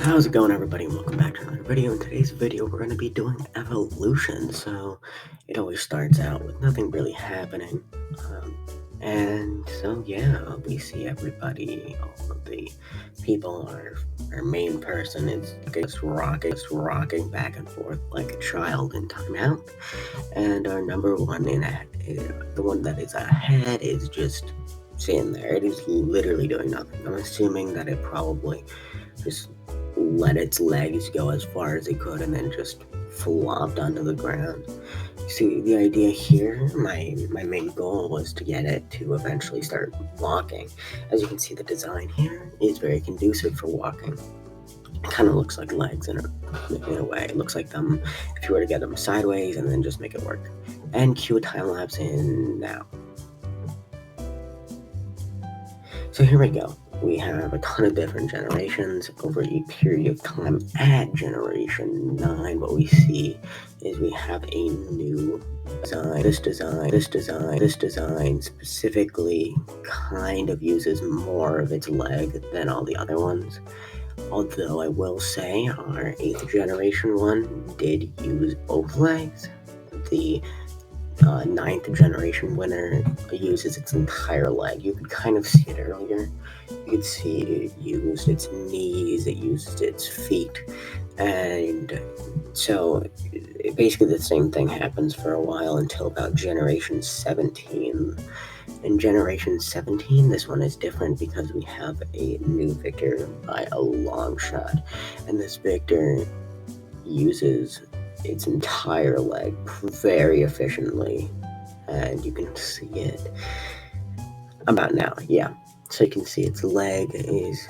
How's it going, everybody, and welcome back to another video. In today's video, we're going to be doing evolution. So it always starts out with nothing really happening. And so, yeah, we see everybody, all of the people, our main person is just rocking back and forth like a child in timeout. And our number one, the one that is ahead, is just sitting there. It is literally doing nothing. I'm assuming that it probably just let its legs go as far as it could and then just flopped onto the ground. See, the idea here, my main goal was to get it to eventually start walking. As you can see, the design here is very conducive for walking. It kind of looks like legs in a way. It looks like them if you were to get them sideways and then just make it work. And cue a time lapse in now. So here we go. We have a ton of different generations over a period of time. At generation 9, what we see is we have a new design. This design specifically kind of uses more of its leg than all the other ones. Although I will say our 8th generation one did use both legs. The 9th generation winner uses its entire leg. You could kind of see it earlier. You could see it used its knees, it used its feet, and so basically the same thing happens for a while until about generation 17. In generation 17, this one is different because we have a new victor by a long shot, and this victor uses its entire leg very efficiently, and you can see it about now. Yeah, so you can see its leg is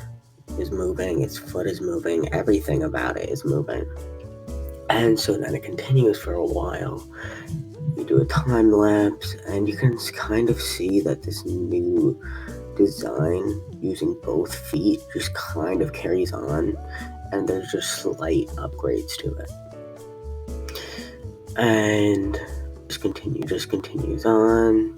moving, its foot is moving, everything about it is moving. And so then it continues for a while. You do a time lapse and you can kind of see that this new design using both feet just kind of carries on, and there's just slight upgrades to it. And just continues on.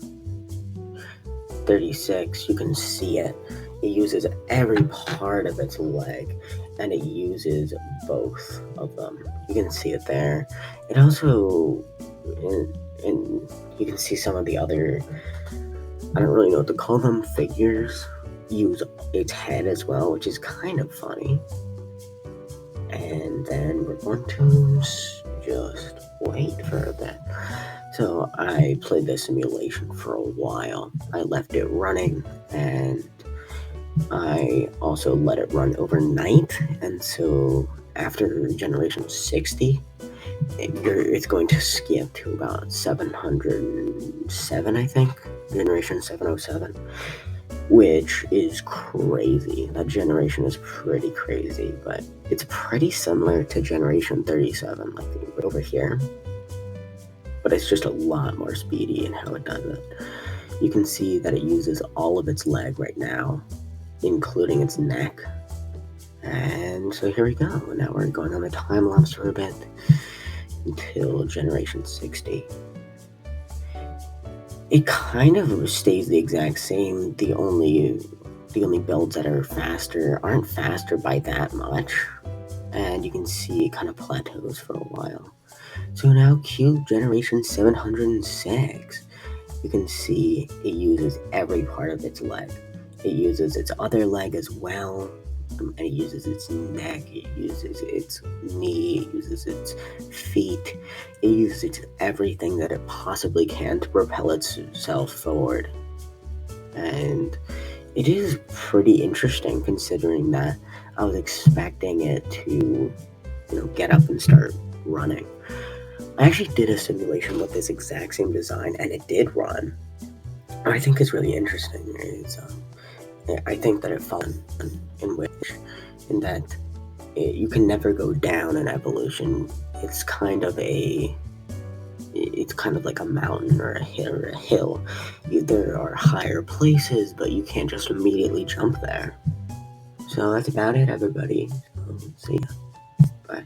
36, you can see it. It uses every part of its leg, and it uses both of them. You can see it there. It also, and you can see some of the other, I don't really know what to call them, figures use its head as well, which is kind of funny. And then we're going to just wait for a bit. So I played this simulation for a while. I left it running, and I also let it run overnight. And so after generation 60, it's going to skip to about 707, I think, generation 707, which is crazy. That generation is pretty crazy, but it's pretty similar to generation 37, like over here, but it's just a lot more speedy in how it does it. You can see that it uses all of its leg right now, including its neck. And so here we go. Now we're going on a time lapse for a bit until generation 60. It kind of stays the exact same. The only builds that are faster aren't faster by that much, and you can see it kind of plateaus for a while. So now cue generation 706. You can see it uses every part of its leg. It uses its other leg as well, and it uses its neck, it uses its knee, it uses its feet, it uses everything that it possibly can to propel itself forward. And it is pretty interesting considering that I was expecting it to, get up and start running. I actually did a simulation with this exact same design, and it did run. What I think is really interesting is I think that it falls in that you can never go down in evolution. It's kind of like a mountain or a hill. There are higher places, but you can't just immediately jump there. So that's about it, everybody. See ya. Bye.